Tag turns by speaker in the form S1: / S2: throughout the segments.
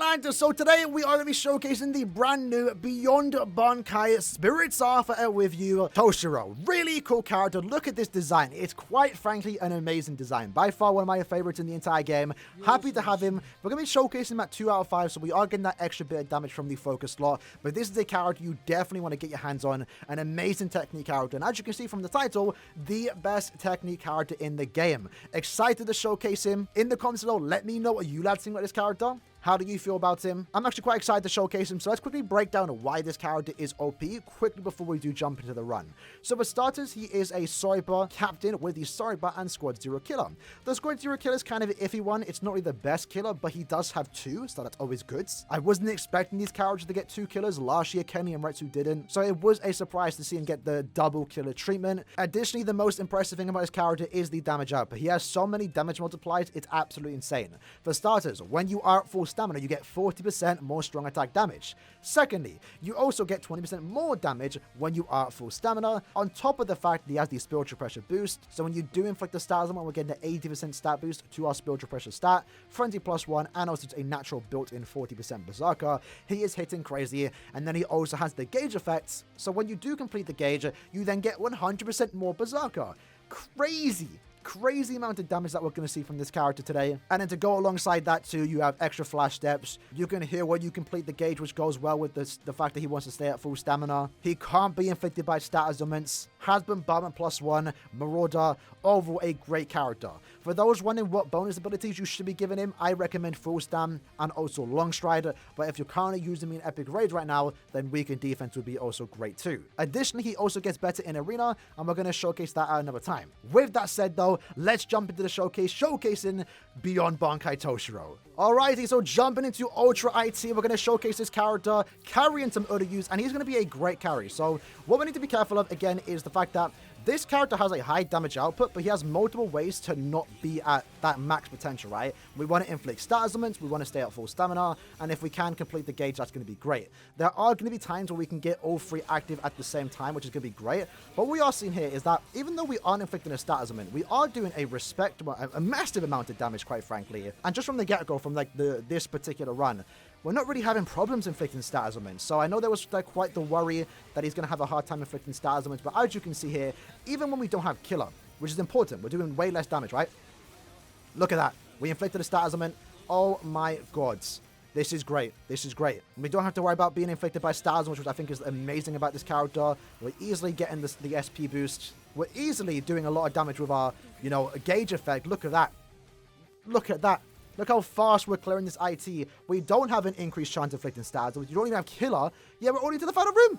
S1: Alright, so today we are going to be showcasing the brand new Beyond Bankai Spirits Alpha with you, Toshiro. Really cool character. Look at this design. It's quite frankly an amazing design. By far one of my favorites in the entire game. Happy to have him. We're going to be showcasing him at 2 out of 5, so we are getting that extra bit of damage from the focus slot. But this is a character you definitely want to get your hands on. An amazing technique character. And as you can see from the title, the best technique character in the game. Excited to showcase him. In the comments below, let me know what you lads think about this character. How do you feel about him? I'm actually quite excited to showcase him, so let's quickly break down why this character is OP quickly before we do jump into the run. So for starters, he is a Sniper captain with the Sniper and Squad 0 killer. The Squad 0 killer is kind of an iffy one. It's not really the best killer, but he does have 2, so that's always good. I wasn't expecting these characters to get 2 killers. Last year, Kenny and Retsu didn't, so it was a surprise to see him get the double killer treatment. Additionally, the most impressive thing about his character is the damage output. He has so many damage multipliers, it's absolutely insane. For starters, when you are at full stamina, you get 40% more strong attack damage. Secondly, you also get 20% more damage when you are at full stamina, on top of the fact that he has the spiritual pressure boost. So when you do inflict the stat element, we're getting an 80% stat boost to our spiritual pressure stat, frenzy +1, and also a natural built-in 40% berserker. He is hitting crazy, and then he also has the gauge effects. So when you do complete the gauge, you then get 100% more berserker. Crazy amount of damage that we're going to see from this character today. And then to go alongside that too, you have extra flash steps. You can hear when you complete the gauge, which goes well with the fact that he wants to stay at full stamina. He can't be inflicted by stat elements. Has been bombardment +1, Marauder, overall a great character. For those wondering what bonus abilities you should be giving him, I recommend full stam and also long stride. But if you're currently using me in epic raid right now, then weakened defense would be also great too. Additionally, he also gets better in arena, and we're going to showcase that at another time. With that said though, let's jump into the showcase, showcasing Beyond Bankai Toshiro. Alrighty, so jumping into Ultra IT, we're going to showcase this character, carrying some other use, and he's going to be a great carry. So what we need to be careful of, again, is the fact that this character has a high damage output, but he has multiple ways to not be at that max potential, right? We want to inflict stat elements, we want to stay at full stamina, and if we can complete the gauge, that's going to be great. There are going to be times where we can get all 3 active at the same time, which is going to be great. But what we are seeing here is that even though we aren't inflicting a stat element, we are doing a respectable, a massive amount of damage, quite frankly. And just from the get-go, from like this particular run, we're not really having problems inflicting stat elements. So I know there was quite the worry that he's going to have a hard time inflicting stat elements, but as you can see here, even when we don't have killer, which is important, we're doing way less damage, right? Look at that. We inflicted a stat element. Oh my gods. This is great. This is great. We don't have to worry about being inflicted by stat elements, which I think is amazing about this character. We're easily getting the SP boost. We're easily doing a lot of damage with our, gauge effect. Look at that. Look at that. Look how fast we're clearing this IT. We don't have an increased chance of inflicting stats. You don't even have killer. Yeah, we're already to the final room.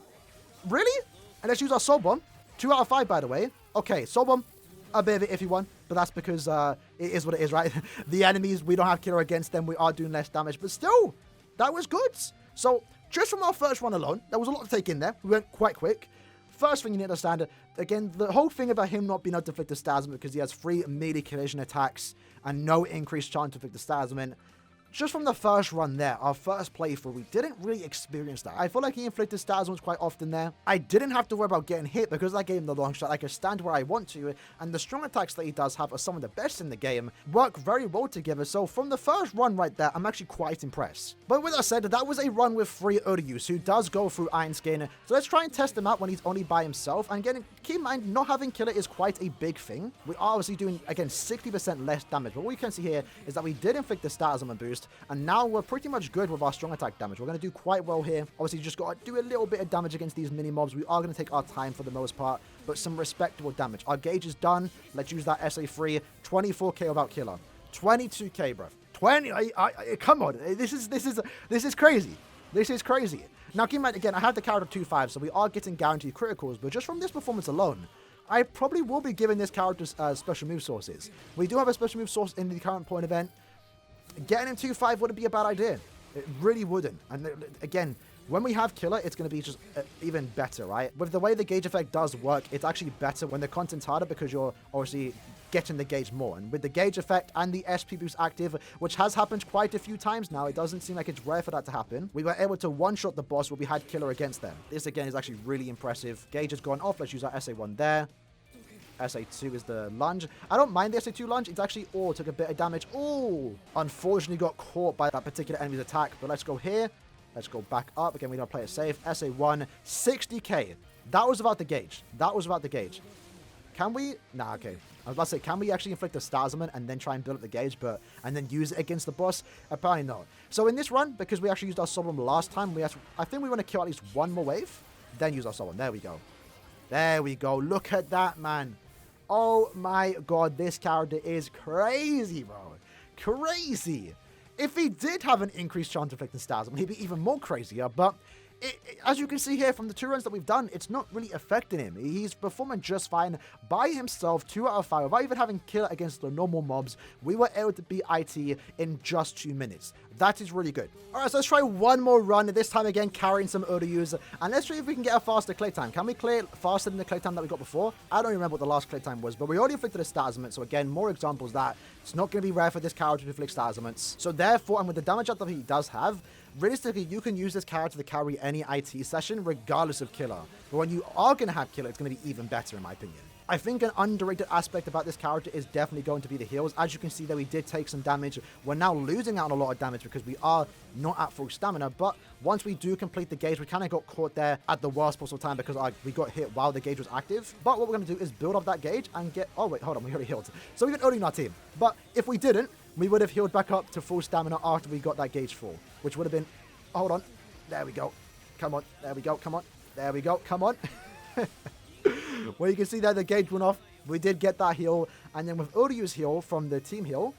S1: Really? And let's use our soul bomb. 2 out of 5, by the way. Okay, soul bomb. A bit of an iffy one, but that's because it is what it is, right? The enemies, we don't have killer against them. We are doing less damage, but still, that was good. So just from our first run alone, there was a lot to take in there. We went quite quick. First thing you need to understand, again, the whole thing about him not being able to inflict the stat element because he has 3 melee collision attacks and no increased chance to inflict the stat element. Just from the first run there, our first playthrough, we didn't really experience that. I feel like he inflicted stat elements quite often there. I didn't have to worry about getting hit because I gave him the long shot. I could stand where I want to, and the strong attacks that he does have are some of the best in the game, work very well together. So from the first run right there, I'm actually quite impressed. But with that said, that was a run with 3 Uryus, who does go through Iron Skin. So let's try and test him out when he's only by himself. And again, keep in mind, not having killer is quite a big thing. We are obviously doing, again, 60% less damage. But what we can see here is that we did inflict the stat element boost, and now we're pretty much good with our strong attack damage. We're going to do quite well here. Obviously, you just got to do a little bit of damage against these mini-mobs. We are going to take our time for the most part, but some respectable damage. Our gauge is done. Let's use that SA3. 24k without killer. 22k, bruv. 20. Come on. This is crazy. This is crazy. Now, keep in mind, again, I have the character 2-5, so we are getting guaranteed criticals, but just from this performance alone, I probably will be giving this character special move sources. We do have a special move source in the current point event. Getting him 2-5 wouldn't be a bad idea. It really wouldn't. And again, when we have killer, it's going to be just even better, right? With the way the gauge effect does work, it's actually better when the content's harder because you're obviously getting the gauge more. And with the gauge effect and the SP boost active, which has happened quite a few times now, it doesn't seem like it's rare for that to happen. We were able to one-shot the boss where we had killer against them. This, again, is actually really impressive. Gauge has gone off. Let's use our SA1 there. SA2 is the lunge. I don't mind the SA2 lunge. It's actually, took a bit of damage. Oh, unfortunately got caught by that particular enemy's attack. But let's go here. Let's go back up. Again, we don't play it safe. SA1, 60k. That was about the gauge. That was about the gauge. Can we? Nah, okay. I was about to say, can we actually inflict a star summon and then try and build up the gauge, and then use it against the boss? Apparently not. So in this run, because we actually used our soul bomb last time, I think we want to kill at least one more wave, then use our soul bomb. There we go. There we go. Look at that, man. Oh my god, this character is crazy, bro. Crazy. If he did have an increased chance of inflicting stars, it may be even more crazier, but as you can see here from the 2 runs that we've done, it's not really affecting him. He's performing just fine by himself, 2 out of 5. Without even having kill against the normal mobs, we were able to beat IT in just 2 minutes. That is really good. Alright, so let's try one more run, this time again carrying some Uryus, and let's see if we can get a faster clear time. Can we clear faster than the clear time that we got before? I don't remember what the last clear time was, but we already inflicted a star summon, so again, more examples that it's not going to be rare for this character to inflict star summons. So therefore, and with the damage that he does have, realistically, you can use this character to carry any IT session regardless of killer. But when you are going to have killer, it's going to be even better in my opinion. I think an underrated aspect about this character is definitely going to be the heals. As you can see that we did take some damage. We're now losing out on a lot of damage because we are not at full stamina. But once we do complete the gauge, we kind of got caught there at the worst possible time because we got hit while the gauge was active. But what we're going to do is build up that gauge and get... Oh, wait, hold on. We already healed. So we got Odin in our team. But if we didn't, we would have healed back up to full stamina after we got that gauge full, which would have been... Hold on. There we go. Come on. There we go. Come on. There we go. Come on. Well, you can see that the gauge went off. We did get that heal. And then with Uryu's heal from the team heal,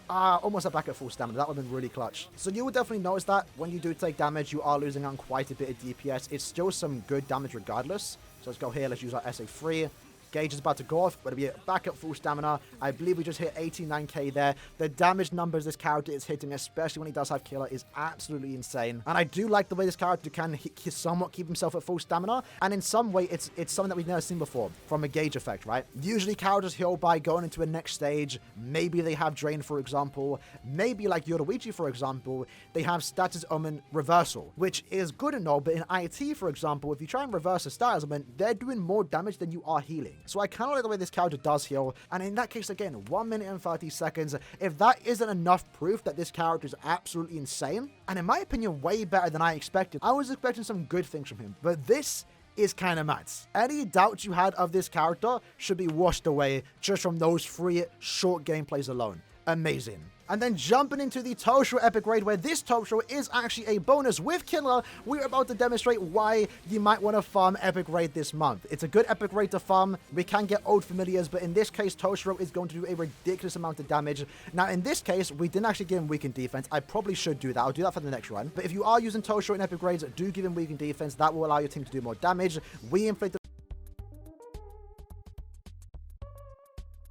S1: almost back at full stamina. That would have been really clutch. So you will definitely notice that when you do take damage, you are losing on quite a bit of DPS. It's still some good damage regardless. So let's go here. Let's use our SA3. Gauge is about to go off, but it'll be back at full stamina. I believe we just hit 89k there. The damage numbers this character is hitting, especially when he does have killer, is absolutely insane. And I do like the way this character can somewhat keep himself at full stamina. And in some way, it's something that we've never seen before from a gauge effect, right? Usually characters heal by going into a next stage. Maybe they have drain, for example. Maybe like Yoruichi, for example, they have status omen reversal, which is good and all. But in IT, for example, if you try and reverse a status omen, they're doing more damage than you are healing. So I kind of like the way this character does heal. And in that case, again, 1 minute and 30 seconds. If that isn't enough proof that this character is absolutely insane, and in my opinion, way better than I expected. I was expecting some good things from him, but this is kind of mad. Any doubts you had of this character should be washed away just from those 3 short gameplays alone. Amazing. And then jumping into the Toshiro epic raid, where this Toshiro is actually a bonus with killer, we're about to demonstrate why you might want to farm epic raid this month. It's a good epic raid to farm. We can get old familiars, but in this case, Toshiro is going to do a ridiculous amount of damage. Now, in this case, we didn't actually give him weakened defense. I probably should do that. I'll do that for the next run. But if you are using Toshiro in epic raids, do give him weakened defense. That will allow your team to do more damage. We inflicted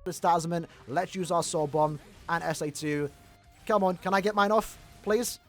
S1: the Stasman. Let's use our soul bomb and SA2. Come on, can I get mine off, please?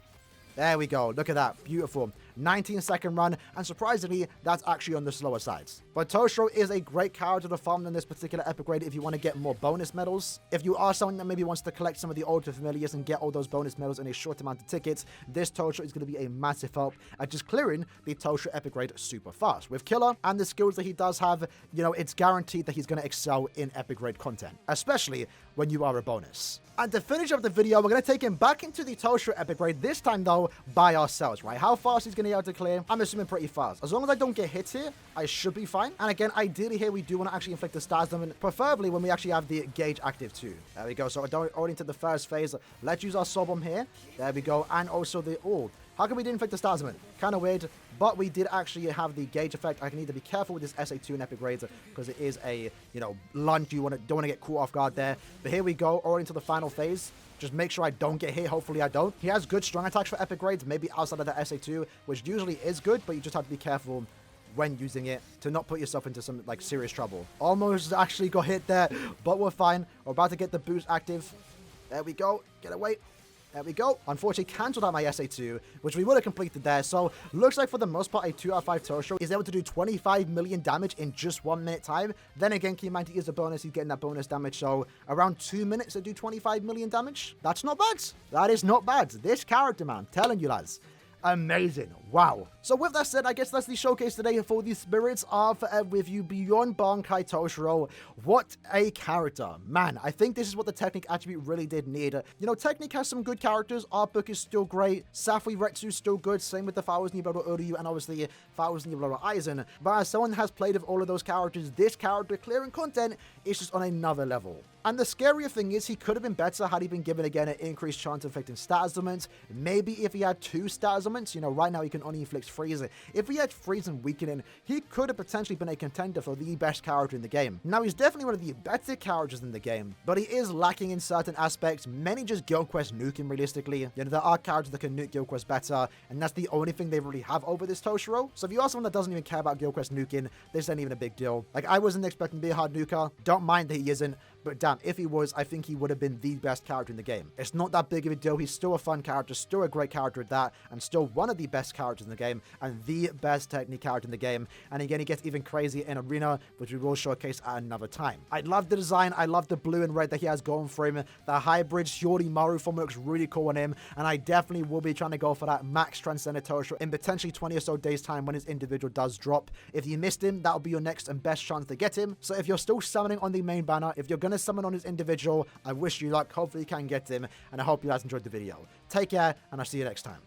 S1: There we go. Look at that. Beautiful. 19-second run, and surprisingly, that's actually on the slower sides. But Toshiro is a great character to farm in this particular epic raid if you want to get more bonus medals. If you are someone that maybe wants to collect some of the older familiars and get all those bonus medals in a short amount of tickets, this Toshiro is going to be a massive help at just clearing the Toshiro epic raid super fast. With killer and the skills that he does have, you know, it's guaranteed that he's going to excel in epic raid content, especially when you are a bonus. And to finish up the video, we're going to take him back into the Toshiro epic raid, this time though by ourselves, right? How fast he's going to be able to clear? I'm assuming pretty fast. As long as I don't get hit here, I should be fine. And again, ideally here, we do want to actually inflict the stars summon, preferably when we actually have the gauge active too. There we go. So already into the first phase. Let's use our soul bomb here. There we go. And also the... Oh, how come we didn't inflict the stars summon? Kind of weird. But we did actually have the gauge effect. I need to be careful with this SA2 in epic raids because it is a, you know, lunge. You don't want to get caught off guard there. But here we go, already into the final phase. Just make sure I don't get hit. Hopefully I don't. He has good strong attacks for epic raids, maybe outside of the SA2, which usually is good, but you just have to be careful when using it to not put yourself into some like serious trouble. Almost actually got hit there, but we're fine. We're about to get the boost active. There we go. Get away. There we go. Unfortunately, cancelled out my SA2, which we would have completed there. So, looks like for the most part, a 2 out of 5 Toshiro is able to do 25 million damage in just 1 minute time. Then again, keep in mind, he is a bonus. He's getting that bonus damage. So, around 2 minutes to do 25 million damage. That's not bad. That is not bad. This character, man, telling you lads. amazing. Wow. So with that said, I guess that's the showcase today for the Spirits of with you beyond Bankai Toshiro. What a character. Man, I think this is what the Technic attribute really did need. You know, Technic has some good characters. Art book is still great. Safui Retsu's still good. Same with the 1000 Brother Uryu and obviously 1000 Brother Aizen. But as someone has played with all of those characters, this character clearing content is just on another level. And the scarier thing is, he could have been better had he been given again an increased chance of inflicting status augments. Maybe if he had 2 status augments, you know, right now he can only inflict freeze. If he had freeze and weakening, he could have potentially been a contender for the best character in the game. Now, he's definitely one of the better characters in the game, but he is lacking in certain aspects. Many just Guild Quest nuke him realistically. You know, there are characters that can nuke Guild Quest better, and that's the only thing they really have over this Toshiro. So if you are someone that doesn't even care about Guild Quest nuking, this ain't even a big deal. Like, I wasn't expecting to be a hard nuker. Don't mind that he isn't, but damn, if he was, I think he would have been the best character in the game. It's not that big of a deal. He's still a fun character, still a great character at that, and still one of the best characters in the game, and the best Technic character in the game. And again, he gets even crazier in Arena, which we will showcase at another time. I love the design. I love the blue and red that he has going for him. The hybrid Shiori Maru form looks really cool on him, and I definitely will be trying to go for that max Transcendent Toshiro in potentially 20 or so days time when his individual does drop. If you missed him, that'll be your next and best chance to get him. So if you're still summoning on the main banner, if you're going to summon on his individual, I wish you luck. Hopefully you can get him, and I hope you guys enjoyed the video. Take care, and I'll see you next time.